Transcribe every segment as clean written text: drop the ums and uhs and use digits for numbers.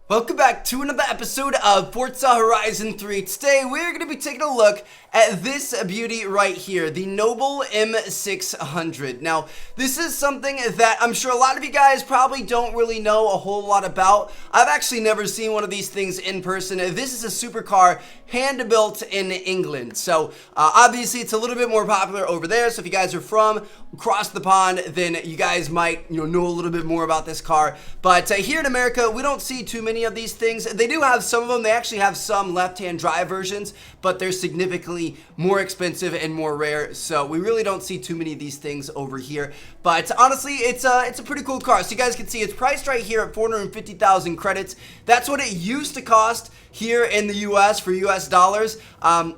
Welcome back to another episode of Forza Horizon 3. Today we're going to be taking a look at this beauty right here, the Noble M600. Now, this is something that I'm sure a lot of you guys probably don't really know a whole lot about. I've actually never seen one of these things in person. This is a supercar hand-built in England. So, obviously it's a little bit more popular over there. So if you guys are from across the pond, then you guys might know a little bit more about this car. But here in America, we don't see too many of these things. They do have some of them. They actually have some left-hand drive versions, but they're significantly more expensive and more rare. So we really don't see too many of these things over here. But honestly, it's a pretty cool car. So you guys can see it's priced right here at 450,000 credits. That's what it used to cost here in the US for US dollars.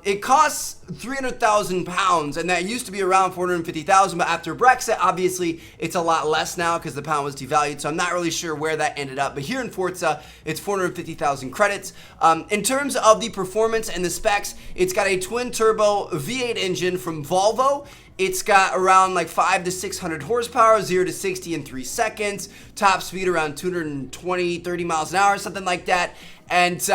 It costs 300,000 pounds, and that used to be around 450,000, but after Brexit, obviously it's a lot less now because the pound was devalued, so I'm not really sure where that ended up. But here in Forza, it's 450,000 credits. In terms of the performance and the specs, it's got a twin-turbo V8 engine from Volvo. It's got around like 500 to 600 horsepower, 0 to 60 in 3 seconds, top speed around 220, 30 miles an hour, something like that, and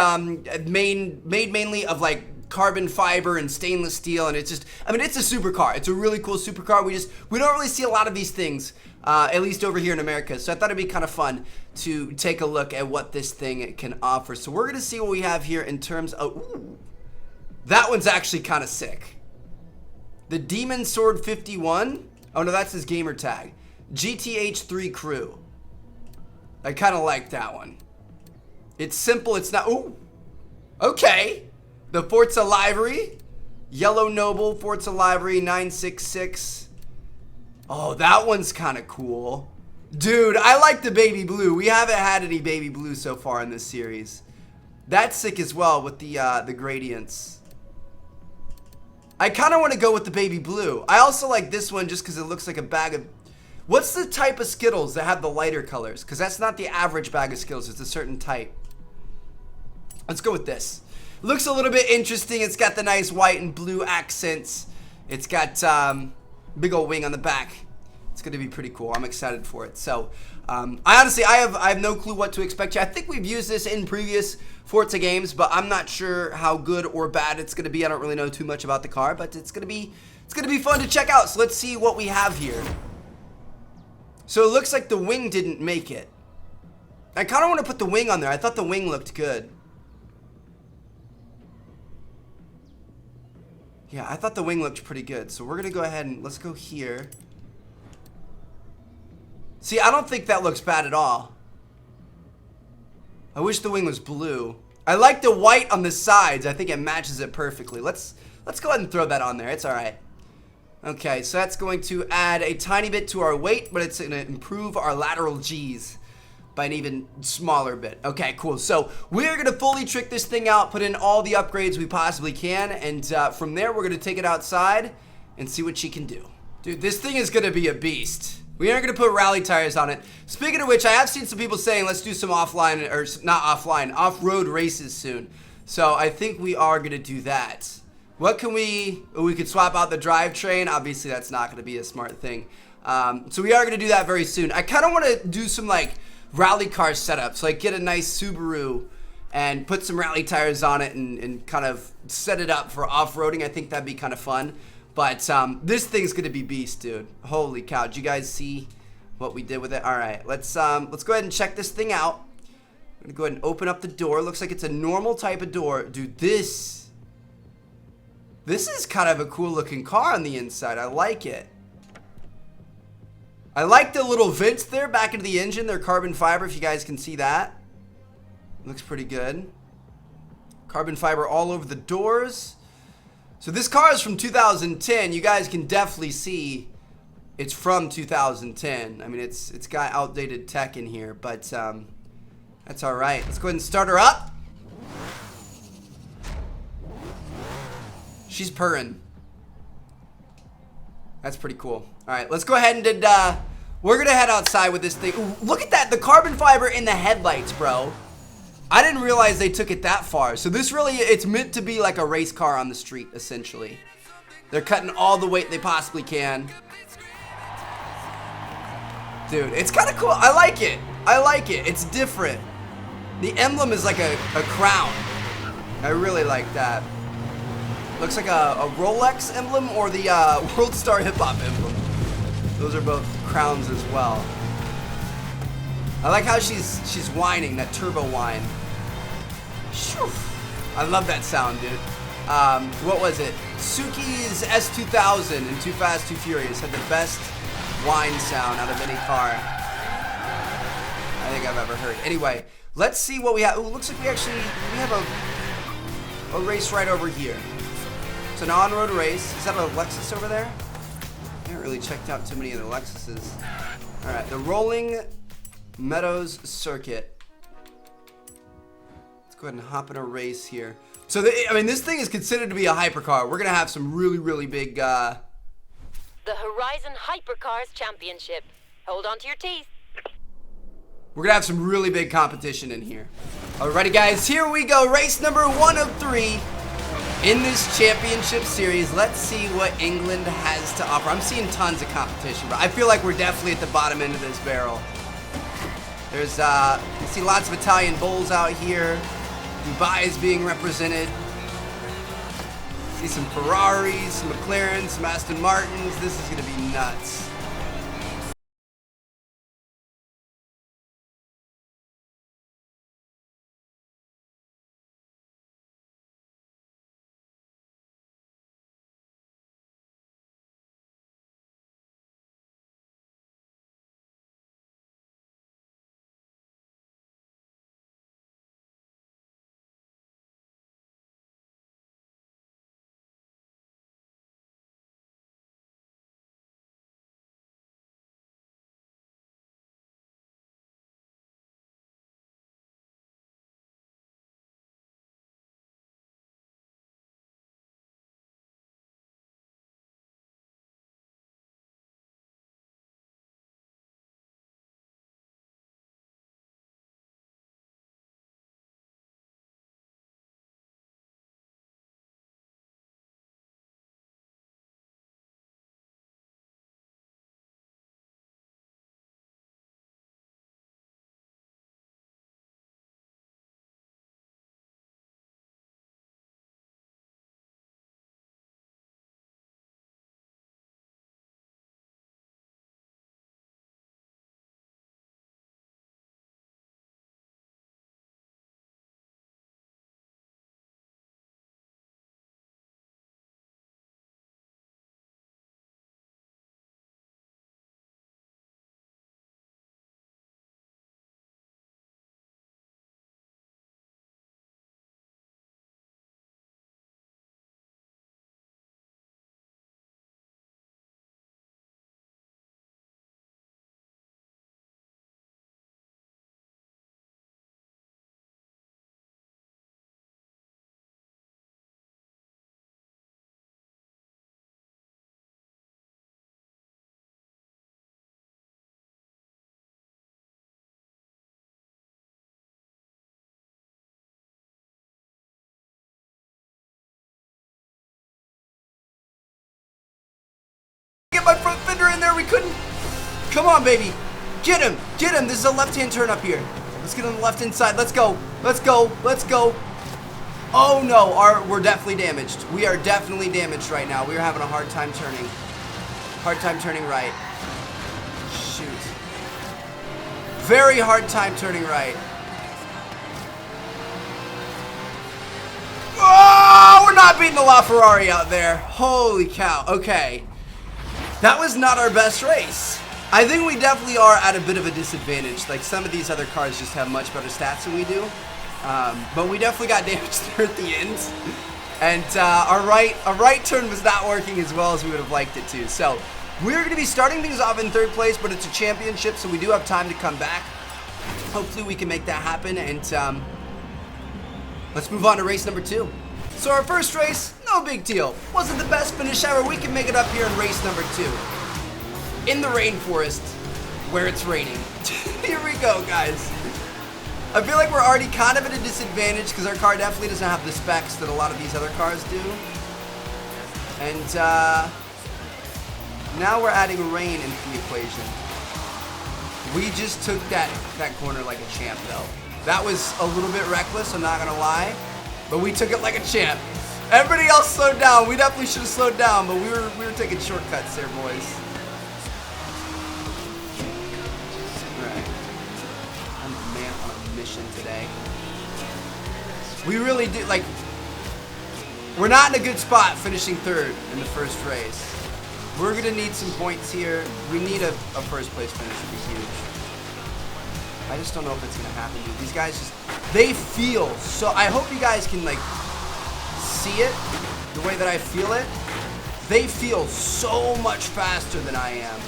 made mainly of like carbon fiber and stainless steel, and it's just, I mean, it's a supercar. It's a really cool supercar. We don't really see a lot of these things, at least over here in America, so I thought it'd be kind of fun to take a look at what this thing can offer. So we're gonna see what we have here in terms of, ooh, that one's actually kind of sick. The Demon Sword 51. Oh no, that's his gamer tag. GTH3 Crew. I kind of like that one. It's simple, it's not, ooh, okay. The Forza livery, Yellow Noble, Forza livery 966. Oh, that one's kind of cool. Dude, I like the baby blue. We haven't had any baby blue so far in this series. That's sick as well with the gradients. I kind of want to go with the baby blue. I also like this one just because it looks like a bag of... What's the type of Skittles that have the lighter colors? Because that's not the average bag of Skittles. It's a certain type. Let's go with this. Looks a little bit interesting. It's got the nice white and blue accents. It's got big old wing on the back. It's going to be pretty cool. I'm excited for it. So, I have no clue what to expect here. I think we've used this in previous Forza games, but I'm not sure how good or bad it's going to be. I don't really know too much about the car, but it's going to be fun to check out. So let's see what we have here. So it looks like the wing didn't make it. I kind of want to put the wing on there. I thought the wing looked good. Yeah, I thought the wing looked pretty good. So we're going to go ahead and let's go here. See, I don't think that looks bad at all. I wish the wing was blue. I like the white on the sides. I think it matches it perfectly. Let's go ahead and throw that on there. It's all right. Okay, so that's going to add a tiny bit to our weight, but it's going to improve our lateral G's by an even smaller bit. Okay, cool. So we're going to fully trick this thing out, put in all the upgrades we possibly can, and from there we're going to take it outside and see what she can do. Dude, this thing is going to be a beast. We aren't going to put rally tires on it. Speaking of which, I have seen some people saying let's do some offline, or not offline, off-road races soon. So I think we are going to do that. What can we could swap out the drivetrain. Obviously, that's not going to be a smart thing. So we are going to do that very soon. I kind of want to do some like rally car setups, like get a nice Subaru and put some rally tires on it and kind of set it up for off-roading. I think that'd be kind of fun. But this thing's gonna be beast, dude. Holy cow! Did you guys see what we did with it? All right, let's go ahead and check this thing out. I'm gonna go ahead and open up the door. Looks like it's a normal type of door, dude. This is kind of a cool looking car on the inside. I like it. I like the little vents there back into the engine. They're carbon fiber. If you guys can see that, looks pretty good. Carbon fiber all over the doors. So this car is from 2010. You guys can definitely see it's from 2010. I mean, it's got outdated tech in here, but that's all right. Let's go ahead and start her up. She's purring. That's pretty cool. All right, let's go ahead and we're gonna head outside with this thing. Ooh, look at that, the carbon fiber in the headlights, bro. I didn't realize they took it that far. So this really, it's meant to be like a race car on the street, essentially. They're cutting all the weight they possibly can. Dude, it's kind of cool. I like it. I like it. It's different. The emblem is like a crown. I really like that. Looks like a Rolex emblem or the World Star Hip Hop emblem. Those are both crowns as well. I like how she's whining, that turbo whine. Shoo. I love that sound, dude. What was it? Suki's S2000 in Too Fast, Too Furious had the best whine sound out of any car I think I've ever heard. Anyway, let's see what we have. Ooh, looks like we have a race right over here. It's an on-road race. Is that a Lexus over there? I haven't really checked out too many of the Lexuses. All right, the rolling Meadows circuit. Let's go ahead and hop in a race here. So, I mean, this thing is considered to be a hypercar. We're going to have some really, really big... The Horizon Hypercars Championship. Hold on to your teeth. We're going to have some really big competition in here. Alrighty, guys, here we go. Race number 1 of 3 in this championship series. Let's see what England has to offer. I'm seeing tons of competition, but I feel like we're definitely at the bottom end of this barrel. There's, you see lots of Italian bulls out here. Dubai is being represented. See some Ferraris, some McLarens, some Aston Martins. This is going to be nuts. Get my front fender in there. We couldn't. Come on, baby. Get him. Get him. This is a left-hand turn up here. Let's get on the left-hand side. Let's go. Let's go. Let's go. Oh, no. We're definitely damaged. We are definitely damaged right now. We are having a hard time turning. Hard time turning right. Shoot. Very hard time turning right. Oh, we're not beating the LaFerrari out there. Holy cow. Okay. That was not our best race. I think we definitely are at a bit of a disadvantage. Like, some of these other cars just have much better stats than we do. But we definitely got damaged there at the end. And our right turn was not working as well as we would have liked it to. So we're going to be starting things off in 3rd place, but it's a championship, so we do have time to come back. Hopefully we can make that happen. And let's move on to race number 2. So our first race, no big deal. Wasn't the best finish ever. We can make it up here in race number 2. In the Rainforest, where it's raining. Here we go, guys. I feel like we're already kind of at a disadvantage because our car definitely doesn't have the specs that a lot of these other cars do. And now we're adding rain into the equation. We just took that corner like a champ, though. That was a little bit reckless, I'm not gonna lie. But we took it like a champ. Everybody else slowed down. We definitely should have slowed down, but we were taking shortcuts there, boys. Alright. I'm a man on a mission today. We really do, like, we're not in a good spot finishing third in the first race. We're gonna need some points here. We need a first place finish would be huge. I just don't know if it's gonna happen, dude. These guys just, they feel so, I hope you guys can like see it the way that I feel it. They feel so much faster than I am.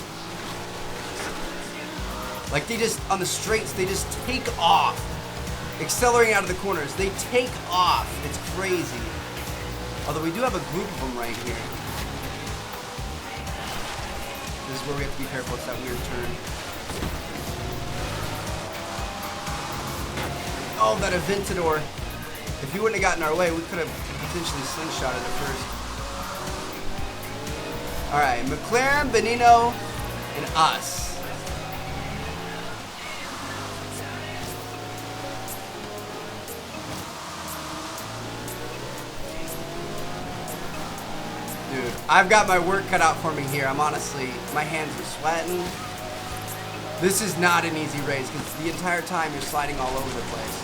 Like they just, on the straights, they just take off. Accelerating out of the corners, they take off. It's crazy. Although we do have a group of them right here. This is where we have to be careful. It's that weird turn. Oh, that Aventador. If he wouldn't have gotten our way, we could have potentially slingshotted it first. Alright, McLaren, Benino, and us. Dude, I've got my work cut out for me here. I'm honestly, my hands are sweating. This is not an easy race because the entire time you're sliding all over the place.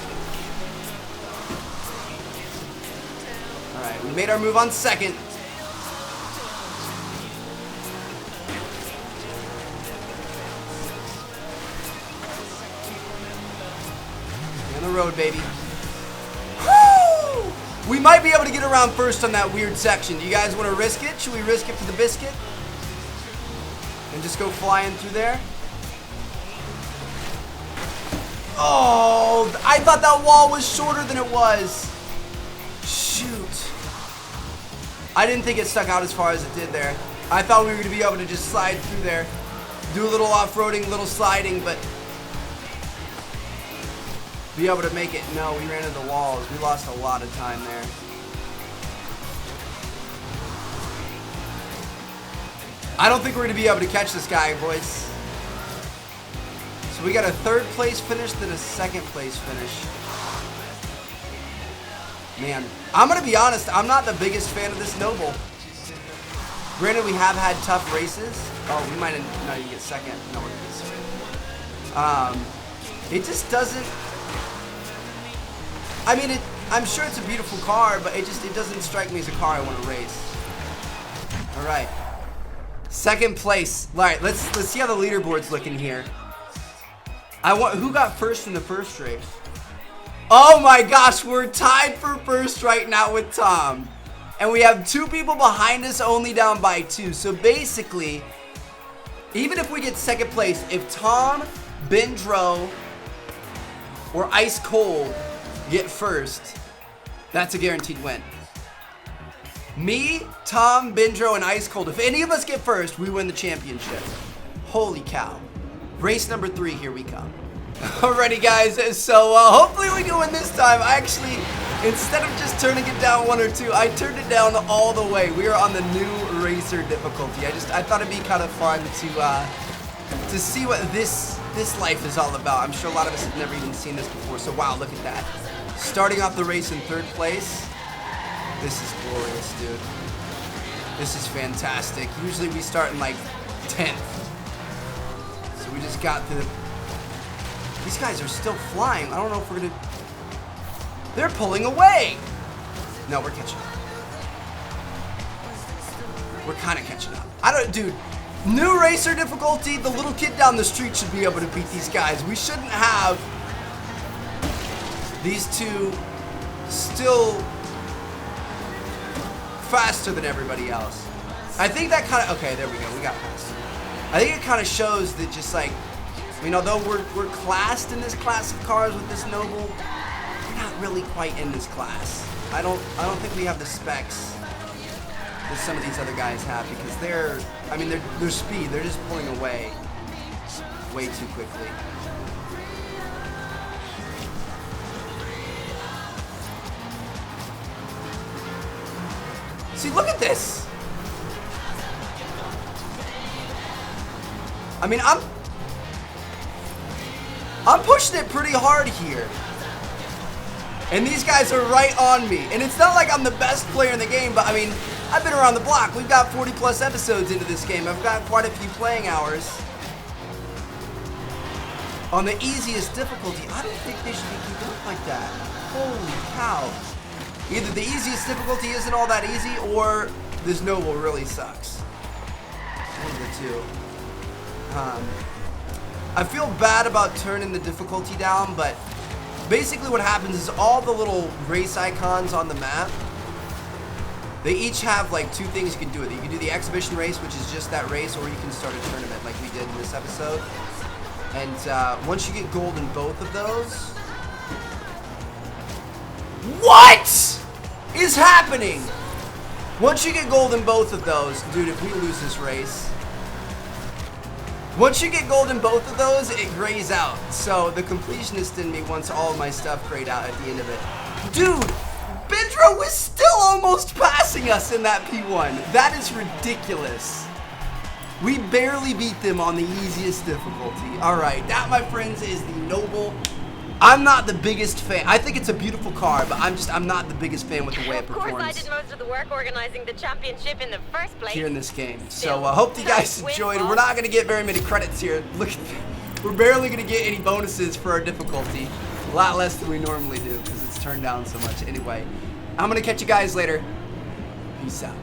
Alright, we made our move on second. Stay on the road, baby. Woo! We might be able to get around first on that weird section. Do you guys want to risk it? Should we risk it for the biscuit? And just go flying through there? Oh, I thought that wall was shorter than it was. Shoot. I didn't think it stuck out as far as it did there. I thought we were going to be able to just slide through there. Do a little off-roading, little sliding, but be able to make it. No, we ran into the walls. We lost a lot of time there. I don't think we're going to be able to catch this guy, boys. So we got a third place finish, then a second place finish. Man, I'm going to be honest, I'm not the biggest fan of this Noble. Granted, we have had tough races. Oh, we might not even get second. No, we're going to get second. It just doesn't... I mean, I'm sure it's a beautiful car, but it doesn't strike me as a car I want to race. All right. Second place. All right, let's see how the leaderboard's looking here. Who got first in the first race? Oh my gosh, we're tied for first right now with Tom. And we have two people behind us, only down by 2. So basically, even if we get second place, if Tom, Bendro, or Ice Cold get first, that's a guaranteed win. Me, Tom, Bendro, and Ice Cold, if any of us get first, we win the championship. Holy cow. Race number 3, here we come. Alrighty guys, so hopefully we can win this time. I actually, instead of just turning it down 1 or 2, I turned it down all the way. We are on the new racer difficulty. I thought it'd be kind of fun to see what this life is all about. I'm sure a lot of us have never even seen this before, so wow, look at that. Starting off the race in 3rd place. This is glorious, dude. This is fantastic. Usually we start in like 10th. So we just got to the... These guys are still flying. I don't know if we're gonna... They're pulling away. No, we're catching up. We're kind of catching up. Dude, new racer difficulty. The little kid down the street should be able to beat these guys. We shouldn't have these two still faster than everybody else. I think that kind of... Okay, there we go. We got past. I think it kind of shows that just like... I mean, although we're classed in this class of cars with this Noble, we're not really quite in this class. I don't think we have the specs that some of these other guys have because their speed, they're just pulling away way too quickly. See, look at this. I mean, I'm pushing it pretty hard here. And these guys are right on me. And it's not like I'm the best player in the game, but I mean, I've been around the block. We've got 40 plus episodes into this game. I've got quite a few playing hours. On the easiest difficulty, I don't think they should be keeping up like that. Holy cow. Either the easiest difficulty isn't all that easy, or this Noble really sucks. One of the two. I feel bad about turning the difficulty down, but basically what happens is all the little race icons on the map, they each have like two things you can do with it. You can do the exhibition race, which is just that race, or you can start a tournament like we did in this episode. And once you get gold in both of those... What is happening? Once you get gold in both of those, dude, if we lose this race... Once you get gold in both of those, it grays out. So the completionist in me wants all of my stuff grayed out at the end of it. Dude, Bindra was still almost passing us in that P1. That is ridiculous. We barely beat them on the easiest difficulty. All right, that, my friends, is the Noble. I'm not the biggest fan. I think it's a beautiful car, but I'm not the biggest fan with the way it performs. Of course, I did most of the work organizing the championship in the first place. Here in this game. So hope you guys enjoyed. We're not going to get very many credits here. Look, we're barely going to get any bonuses for our difficulty. A lot less than we normally do because it's turned down so much. Anyway, I'm going to catch you guys later. Peace out.